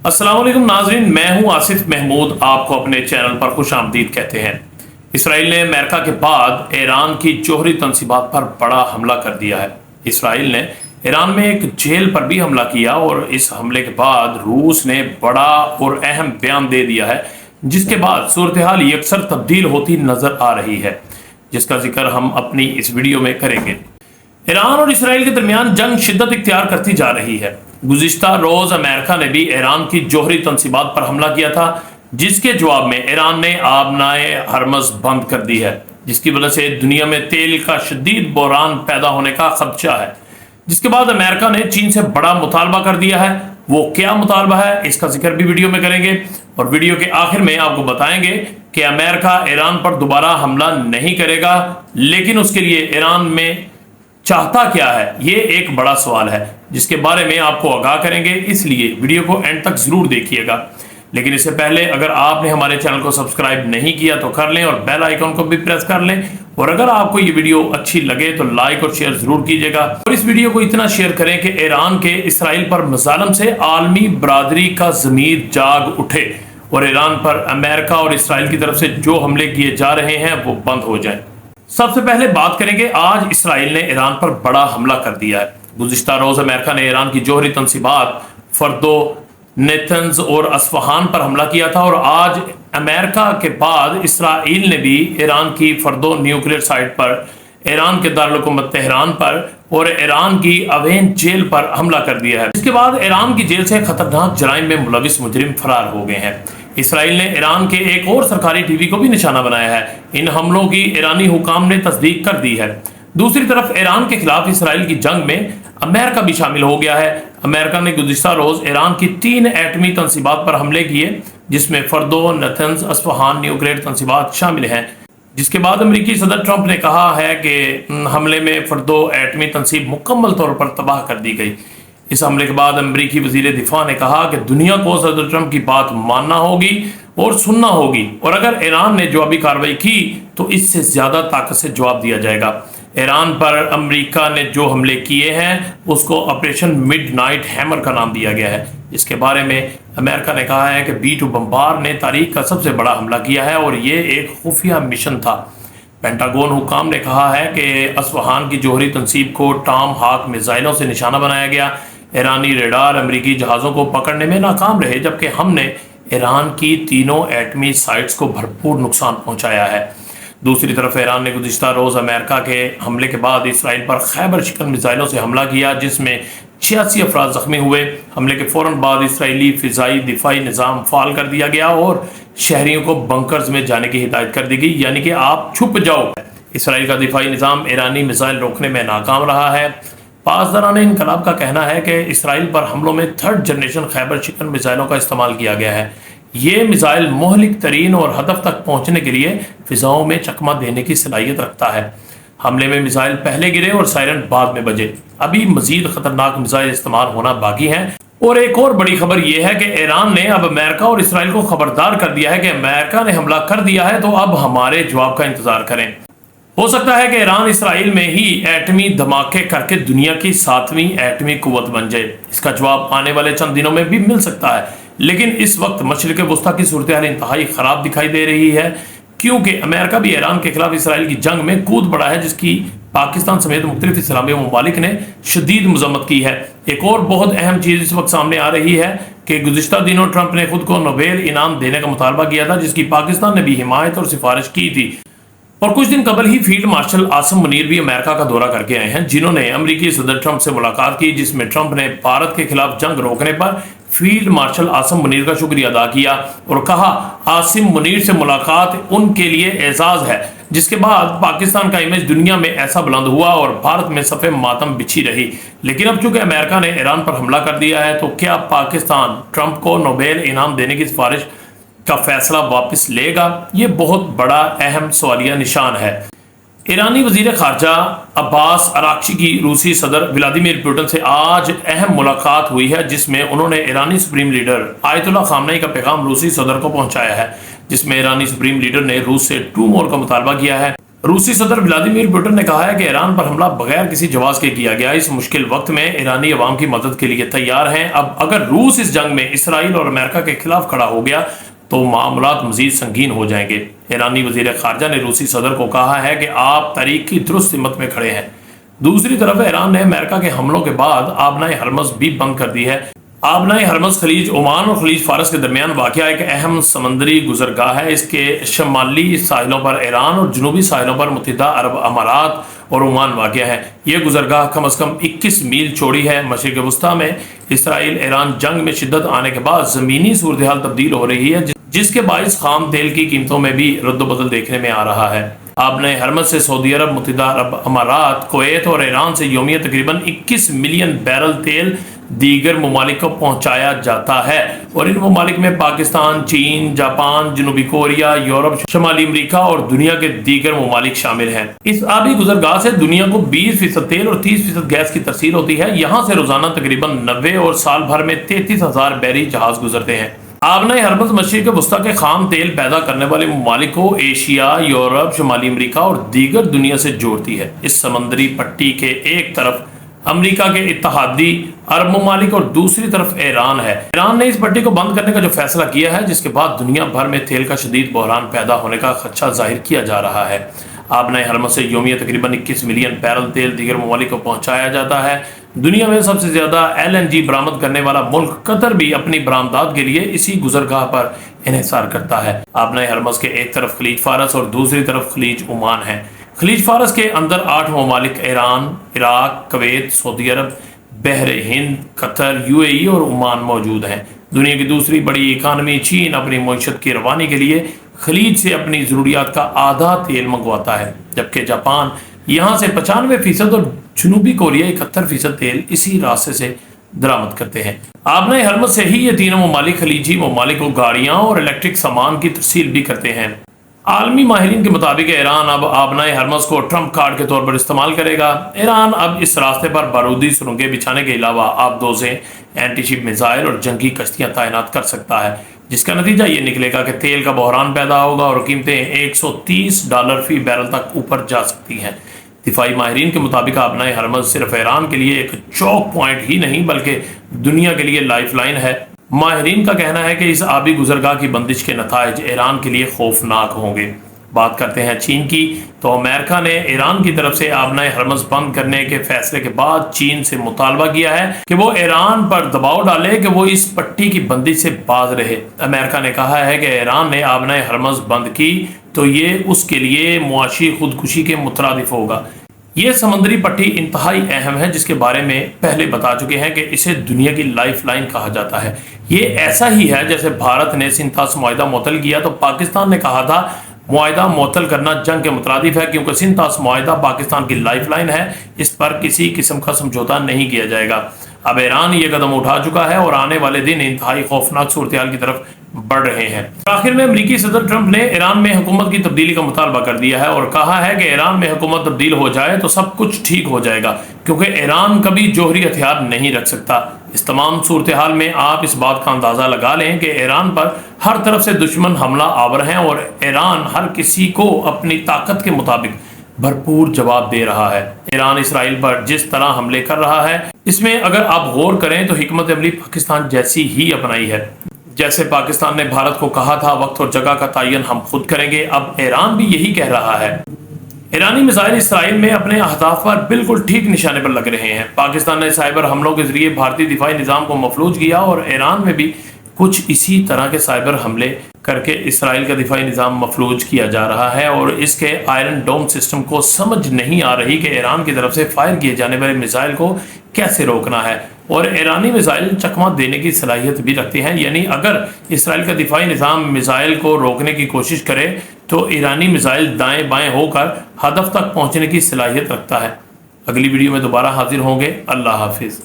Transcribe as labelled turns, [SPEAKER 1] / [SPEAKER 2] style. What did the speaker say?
[SPEAKER 1] السلام علیکم ناظرین، میں ہوں آصف محمود، آپ کو اپنے چینل پر خوش آمدید کہتے ہیں۔ اسرائیل نے امریکہ کے بعد ایران کی جوہری تنصیبات پر بڑا حملہ کر دیا ہے۔ اسرائیل نے ایران میں ایک جیل پر بھی حملہ کیا اور اس حملے کے بعد روس نے بڑا اور اہم بیان دے دیا ہے، جس کے بعد صورتحال یکسر تبدیل ہوتی نظر آ رہی ہے، جس کا ذکر ہم اپنی اس ویڈیو میں کریں گے۔ ایران اور اسرائیل کے درمیان جنگ شدت اختیار کرتی جا رہی ہے۔ گزشتہ روز امریکہ نے بھی ایران کی جوہری تنصیبات پر حملہ کیا تھا، جس کے جواب میں ایران نے آبنائے ہرمز بند کر دی ہے، جس کی وجہ سے دنیا میں تیل کا شدید بحران پیدا ہونے کا خدشہ ہے۔ جس کے بعد امریکہ نے چین سے بڑا مطالبہ کر دیا ہے۔ وہ کیا مطالبہ ہے، اس کا ذکر بھی ویڈیو میں کریں گے، اور ویڈیو کے آخر میں آپ کو بتائیں گے کہ امریکہ ایران پر دوبارہ حملہ نہیں کرے گا، لیکن اس کے لیے ایران میں چاہتا کیا ہے، یہ ایک بڑا سوال ہے جس کے بارے میں آپ کو آگاہ کریں گے، اس لیے ویڈیو کو اینڈ تک ضرور دیکھیے گا۔ لیکن اس سے پہلے اگر آپ نے ہمارے چینل کو سبسکرائب نہیں کیا تو کر لیں اور بیل آئیکن کو بھی پریس کر لیں، اور اگر آپ کو یہ ویڈیو اچھی لگے تو لائک اور شیئر ضرور کیجیے گا، اور اس ویڈیو کو اتنا شیئر کریں کہ ایران کے اسرائیل پر مظالم سے عالمی برادری کا ضمیر جاگ اٹھے اور ایران پر امریکہ اور اسرائیل کی طرف سے جو حملے کیے جا رہے ہیں وہ بند ہو جائیں۔ سب سے پہلے بات کریں گے، آج اسرائیل نے ایران پر بڑا حملہ کر دیا ہے۔ گزشتہ روز امریکہ نے ایران کی جوہری تنصیبات فردو، نیتنز اور اصفہان پر حملہ کیا تھا، اور آج امریکہ کے بعد اسرائیل نے بھی ایران کی فردو نیوکلیئر سائٹ پر، ایران کے دارالحکومت تہران پر اور ایران کی اوین جیل پر حملہ کر دیا ہے۔ اس کے بعد ایران کی جیل سے خطرناک جرائم میں ملوث مجرم فرار ہو گئے ہیں۔ اسرائیل نے ایران کے ایک اور سرکاری ٹی وی کو بھی نشانہ بنایا ہے۔ ان حملوں کی ایرانی حکام نے تصدیق کر دی ہے۔ دوسری طرف ایران کے خلاف اسرائیل کی جنگ میں امریکہ بھی شامل ہو گیا ہے۔ امریکہ نے گزشتہ روز ایران کی 3 ایٹمی تنصیبات پر حملے کیے، جس میں فردو، نیتنز، اصفہان نیوکلیئر تنصیبات شامل ہیں، جس کے بعد امریکی صدر ٹرمپ نے کہا ہے کہ حملے میں فردو ایٹمی تنصیب مکمل طور پر تباہ کر دی گئی۔ اس حملے کے بعد امریکی وزیر دفاع نے کہا کہ دنیا کو صدر ٹرمپ کی بات ماننا ہوگی اور سننا ہوگی، اور اگر ایران نے جوابی کارروائی کی تو اس سے زیادہ طاقت سے جواب دیا جائے گا۔ ایران پر امریکہ نے جو حملے کیے ہیں اس کو آپریشن مڈ نائٹ ہیمر کا نام دیا گیا ہے۔ اس کے بارے میں امریکہ نے کہا ہے کہ B-2 بمبار نے تاریخ کا سب سے بڑا حملہ کیا ہے اور یہ ایک خفیہ مشن تھا۔ پینٹاگون حکام نے کہا ہے کہ اصفہان کی جوہری تنصیب کو ٹام ہاک میزائلوں سے نشانہ بنایا گیا۔ ایرانی ریڈار امریکی جہازوں کو پکڑنے میں ناکام رہے، جبکہ ہم نے ایران کی تینوں ایٹمی سائٹس کو بھرپور نقصان پہنچایا ہے۔ دوسری طرف ایران نے گزشتہ روز امریکہ کے حملے کے بعد اسرائیل پر خیبر شکن میزائلوں سے حملہ کیا، جس میں 86 افراد زخمی ہوئے۔ حملے کے فوراً بعد اسرائیلی فضائی دفاعی نظام فعال کر دیا گیا اور شہریوں کو بنکرز میں جانے کی ہدایت کر دی گئی، یعنی کہ آپ چھپ جاؤ۔ اسرائیل کا دفاعی نظام ایرانی میزائل روکنے میں ناکام رہا ہے۔ پاسداران انقلاب کا کہنا ہے کہ اسرائیل پر حملوں میں 3rd جنریشن خیبر شکن میزائلوں کا استعمال کیا گیا ہے۔ یہ میزائل مہلک ترین اور ہدف تک پہنچنے کے لیے فضاؤں میں چکمہ دینے کی صلاحیت رکھتا ہے۔ حملے میں میزائل پہلے گرے اور سائرن بعد میں بجے۔ ابھی مزید خطرناک میزائل استعمال ہونا باقی ہیں۔ اور ایک اور بڑی خبر یہ ہے کہ ایران نے اب امریکہ اور اسرائیل کو خبردار کر دیا ہے کہ امریکہ نے حملہ کر دیا ہے تو اب ہمارے جواب کا انتظار کریں۔ ہو سکتا ہے کہ ایران اسرائیل میں ہی ایٹمی دھماکے کر کے دنیا کی 7ویں ایٹمی قوت بن جائے۔ اس کا جواب آنے والے چند دنوں میں بھی مل سکتا ہے، لیکن اس وقت مشرق وسطیٰ کی صورتحال انتہائی خراب دکھائی دے رہی ہے، کیونکہ امریکہ بھی ایران کے خلاف اسرائیل کی جنگ میں کود پڑا ہے، جس کی پاکستان سمیت مختلف اسلامی ممالک نے شدید مذمت کی ہے۔ ایک اور بہت اہم چیز اس وقت سامنے آ رہی ہے کہ گزشتہ دنوں ٹرمپ نے خود کو نوبیل انعام دینے کا مطالبہ کیا تھا، جس کی پاکستان نے بھی حمایت اور سفارش کی تھی۔ اور کچھ دن قبل ہی فیلڈ مارشل عاصم منیر بھی امریکہ کا دورہ کر کے آئے ہیں، جنہوں نے امریکی صدر ٹرمپ سے ملاقات کی، جس میں ٹرمپ نے بھارت کے خلاف جنگ روکنے پر فیلڈ مارشل عاصم منیر کا شکریہ ادا کیا اور کہا عاصم منیر سے ملاقات ان کے لیے اعزاز ہے۔ جس کے بعد پاکستان کا امیج دنیا میں ایسا بلند ہوا اور بھارت میں صف ماتم بچھی رہی۔ لیکن اب چونکہ امریکہ نے ایران پر حملہ کر دیا ہے تو کیا پاکستان ٹرمپ کو نوبیل انعام دینے کی سفارش کا فیصلہ واپس لے گا؟ یہ بہت بڑا اہم سوالیہ نشان ہے۔ ایرانی وزیر خارجہ عباس اراغچی کی روسی صدر ولادیمیر پوٹن سے آج اہم ملاقات ہوئی ہے، جس میں انہوں نے ایرانی سپریم لیڈر آیت اللہ خامنئی کا پیغام روسی صدر کو پہنچایا ہے، جس میں ایرانی سپریم لیڈر نے روس سے 2 مور کا مطالبہ کیا ہے۔ روسی صدر ولادیمیر پوٹن نے کہا ہے کہ ایران پر حملہ بغیر کسی جواز کے کیا گیا. اس مشکل وقت میں ایرانی عوام کی مدد کے لیے تیار ہیں. اب اگر روس اس جنگ میں اسرائیل اور امریکہ کے خلاف کھڑا ہو گیا تو معاملات مزید سنگین ہو جائیں گے. ایرانی وزیر خارجہ نے روسی صدر کو کہا ہے کہ آپ طریق کی درست سمت میں کھڑے ہیں. دوسری طرف ایران نے امریکہ کے حملوں کے بعد آبنائے ہرمز بھی بند کر دی ہے. آبنائے ہرمز خلیج عمان اور خلیج فارس کے درمیان واقع ایک اہم سمندری گزرگاہ ہے. اس کے شمالی ساحلوں پر ایران اور جنوبی ساحلوں پر متحدہ عرب امارات اور عمان واقع ہے. یہ گزرگاہ کم از کم 21 میل چوڑی ہے. مشرق وسطیٰ میں اسرائیل ایران جنگ میں شدت آنے کے بعد زمینی صورتحال تبدیل ہو رہی ہے، جس کے باعث خام تیل کی قیمتوں میں بھی رد و بدل دیکھنے میں آ رہا ہے. آبنائے ہرمز سے سعودی عرب، متحدہ عرب امارات، کویت اور ایران سے یومیہ تقریباً 21 ملین بیرل تیل دیگر ممالک کو پہنچایا جاتا ہے، اور ان ممالک میں پاکستان، چین، جاپان، جنوبی کوریا، یورپ، شمالی امریکہ اور دنیا کے دیگر ممالک شامل ہیں. اس آبی گزرگاہ سے دنیا کو 20% تیل اور 30% گیس کی ترسیل ہوتی ہے. یہاں سے روزانہ تقریباً 90 اور سال بھر میں 33,000 بحری جہاز گزرتے ہیں. آبنائے ہرمز مشرق وسطیٰ کے خام تیل پیدا کرنے والے ممالک کو ایشیا، یورپ، شمالی امریکہ اور دیگر دنیا سے جوڑتی ہے. اس سمندری پٹی کے ایک طرف امریکہ کے اتحادی عرب ممالک اور دوسری طرف ایران ہے. ایران نے اس پٹی کو بند کرنے کا جو فیصلہ کیا ہے، جس کے بعد دنیا بھر میں تیل کا شدید بحران پیدا ہونے کا خدشہ ظاہر کیا جا رہا ہے. آبنائے ہرمز سے یومیہ تقریباً 21 ملین بیرل تیل دیگر ممالک کو پہنچایا جاتا ہے. دنیا میں سب سے زیادہ LNG برآمد کرنے والا ملک قطر بھی اپنی برآمدات کے لیے اسی گزرگاہ پر انحصار کرتا ہے. آبنائے ہرمز کے ایک طرف خلیج فارس اور دوسری طرف خلیج عمان ہے. خلیج فارس کے اندر 8 ممالک ایران، عراق، کویت، سعودی عرب، بحر ہند، قطر، UAE اور عمان موجود ہیں. دنیا کی دوسری بڑی اکانومی چین اپنی معیشت کی روانی کے لیے خلیج سے اپنی ضروریات کا آدھا تیل منگواتا ہے، جبکہ جاپان یہاں سے 95% اور جنوبی کوریا 71% تیل اسی راستے سے درآمد کرتے ہیں. آبنائے ہرمز سے ہی یہ تینوں ممالک خلیجی ممالک کو گاڑیاں اور الیکٹرک سامان کی ترسیل بھی کرتے ہیں. عالمی ماہرین کے مطابق ایران اب آبنائے ہرمز کو ٹرمپ کارڈ کے طور پر استعمال کرے گا. ایران اب اس راستے پر بارودی سرنگیں بچھانے کے علاوہ آبدوزیں، اینٹی شپ میزائل اور جنگی کشتیاں تعینات کر سکتا ہے، جس کا نتیجہ یہ نکلے گا کہ تیل کا بحران پیدا ہوگا اور قیمتیں $130 فی بیرل تک اوپر جا سکتی ہیں. دفاعی ماہرین کے مطابق آبنائے ہرمز صرف ایران کے لیے ایک چوک پوائنٹ ہی نہیں بلکہ دنیا کے لیے لائف لائن ہے. ماہرین کا کہنا ہے کہ اس آبی گزرگاہ کی بندش کے نتائج ایران کے لیے خوفناک ہوں گے. بات کرتے ہیں چین کی، تو امریکہ نے ایران کی طرف سے آبنائے ہرمز بند کرنے کے فیصلے کے بعد چین سے مطالبہ کیا ہے کہ وہ ایران پر دباؤ ڈالے کہ وہ اس پٹی کی بندش سے باز رہے. امریکہ نے کہا ہے کہ ایران نے آبنائے ہرمز بند کی تو یہ اس کے لیے معاشی خودکشی کے مترادف ہوگا. یہ سمندری پٹی انتہائی اہم ہے، جس کے بارے میں پہلے بتا چکے ہیں کہ اسے دنیا کی لائف لائن کہا جاتا ہے. یہ ایسا ہی ہے جیسے بھارت نے سنتھاس معاہدہ معطل کیا تو پاکستان نے کہا تھا معاہدہ معطل کرنا جنگ کے مترادف ہے، کیونکہ سنتھاس معاہدہ پاکستان کی لائف لائن ہے، اس پر کسی قسم کا سمجھوتا نہیں کیا جائے گا. اب ایران یہ قدم اٹھا چکا ہے اور آنے والے دن انتہائی خوفناک صورتحال کی طرف بڑھ رہے ہیں. آخر میں امریکی صدر ٹرمپ نے ایران میں حکومت کی تبدیلی کا مطالبہ کر دیا ہے اور کہا ہے کہ ایران میں حکومت تبدیل ہو جائے تو سب کچھ ٹھیک ہو جائے گا، کیونکہ ایران کبھی جوہری ہتھیار نہیں رکھ سکتا. اس تمام صورتحال میں آپ اس بات کا اندازہ لگا لیں کہ ایران پر ہر طرف سے دشمن حملہ آور ہیں اور ایران ہر کسی کو اپنی طاقت کے مطابق بھرپور جواب دے رہا ہے. ایران اسرائیل پر جس طرح حملے کر رہا ہے، اس میں اگر آپ غور کریں تو حکمت عملی پاکستان جیسی ہی اپنائی ہے. جیسے پاکستان نے بھارت کو کہا تھا وقت اور جگہ کا تعین ہم خود کریں گے، اب ایران بھی یہی کہہ رہا ہے. ایرانی میزائل اسرائیل میں اپنے اہداف پر بالکل ٹھیک نشانے پر لگ رہے ہیں. پاکستان نے سائبر حملوں کے ذریعے بھارتی دفاعی نظام کو مفلوج کیا اور ایران میں بھی کچھ اسی طرح کے سائبر حملے کر کے اسرائیل کا دفاعی نظام مفلوج کیا جا رہا ہے اور اس کے آئرن ڈوم سسٹم کو سمجھ نہیں آ رہی کہ ایران کی طرف سے فائر کیے جانے والے میزائل کو کیسے روکنا ہے. اور ایرانی میزائل چکمہ دینے کی صلاحیت بھی رکھتے ہیں، یعنی اگر اسرائیل کا دفاعی نظام میزائل کو روکنے کی کوشش کرے تو ایرانی میزائل دائیں بائیں ہو کر ہدف تک پہنچنے کی صلاحیت رکھتا ہے. اگلی ویڈیو میں دوبارہ حاضر ہوں گے. اللہ حافظ.